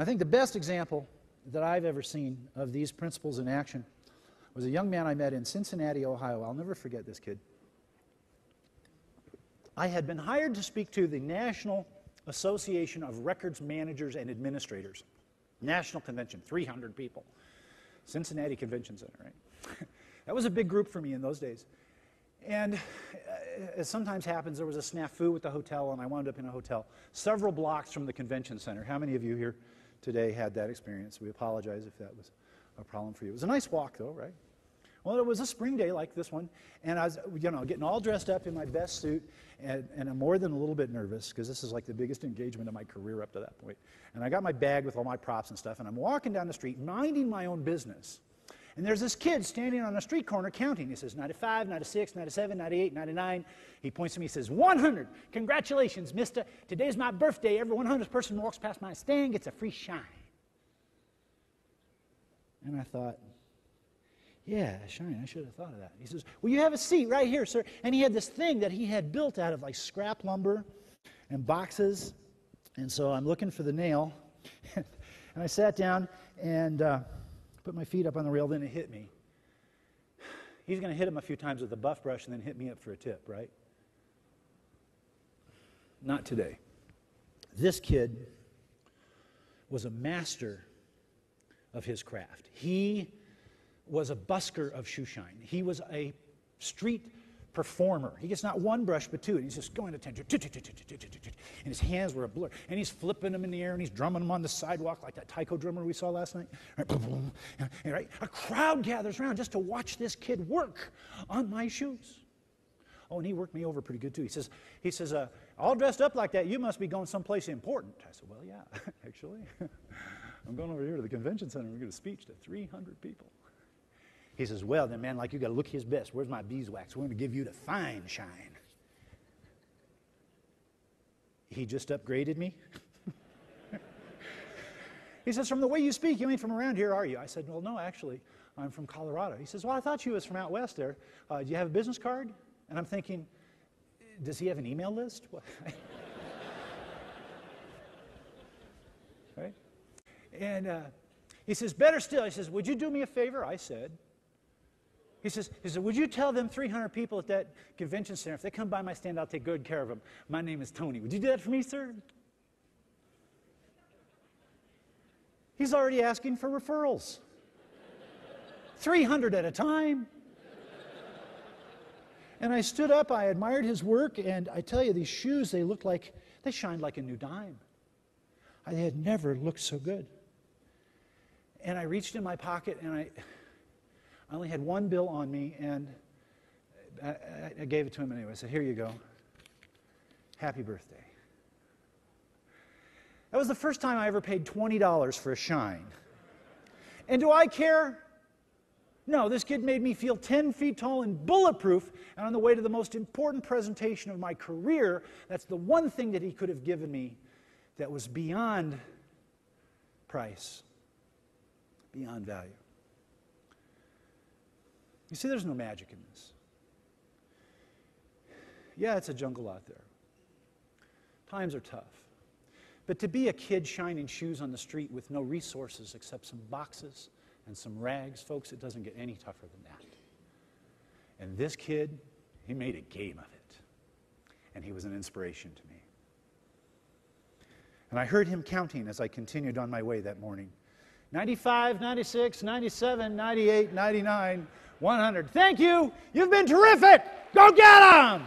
I think the best example that I've ever seen of these principles in action was a young man I met in Cincinnati, Ohio. I'll never forget this kid. I had been hired to speak to the National Association of Records Managers and Administrators. National convention, 300 people. Cincinnati Convention Center, right? That was a big group for me in those days. And as sometimes happens, there was a snafu with the hotel, and I wound up in a hotel several blocks from the convention center. How many of you here today had that experience? We apologize if that was a problem for you. It was a nice walk, though, right? Well, it was a spring day like this one, and I was, getting all dressed up in my best suit, and I'm more than a little bit nervous, because this is like the biggest engagement of my career up to that point. And I got my bag with all my props and stuff, and I'm walking down the street, minding my own business. And there's this kid standing on a street corner counting. He says, 95, 96, 97, 98, 99. He points to me, he says, 100. Congratulations, mister. Today's my birthday. Every 100th person who walks past my stand gets a free shine. And I thought, yeah, shine, I should have thought of that. He says, well, you have a seat right here, sir. And he had this thing that he had built out of like scrap lumber and boxes. And so I'm looking for the nail. And I sat down and put my feet up on the rail, then it hit me. He's going to hit him a few times with a buff brush and then hit me up for a tip, right? Not today. This kid was a master of his craft. He was a busker of Shoeshine. He was a street performer. He gets not one brush but two, and he's just going to attention. And his hands were a blur. And he's flipping them in the air, and he's drumming them on the sidewalk like that taiko drummer we saw last night. Right? A crowd gathers around just to watch this kid work on my shoes. Oh, and he worked me over pretty good too. He says, all dressed up like that, you must be going someplace important. I said, well, yeah, actually. I'm going over here to the convention center. We're going to speech to 300 people. He says, well, then, man, like you got to look his best. Where's my beeswax? We're going to give you the fine shine. He just upgraded me. He says, from the way you speak, you ain't from around here, are you? I said, well, no, actually, I'm from Colorado. He says, well, I thought you was from out west there. Do you have a business card? And I'm thinking, does he have an email list? Right? And he says, better still. He says, would you do me a favor? I said. He says, would you tell them 300 people at that convention center, if they come by my stand, I'll take good care of them. My name is Tony. Would you do that for me, sir? He's already asking for referrals. 300 at a time. And I stood up, I admired his work, and I tell you, these shoes, they shined like a new dime. I had never looked so good. And I reached in my pocket, and I only had one bill on me, and I gave it to him anyway. I said, here you go. Happy birthday. That was the first time I ever paid $20 for a shine. And do I care? No, this kid made me feel 10 feet tall and bulletproof, and on the way to the most important presentation of my career, that's the one thing that he could have given me that was beyond price, beyond value. You see, there's no magic in this. Yeah, it's a jungle out there. Times are tough. But to be a kid shining shoes on the street with no resources except some boxes and some rags, folks, it doesn't get any tougher than that. And this kid, he made a game of it. And he was an inspiration to me. And I heard him counting as I continued on my way that morning. 95, 96, 97, 98, 99, 100. Thank you. You've been terrific. Go get them.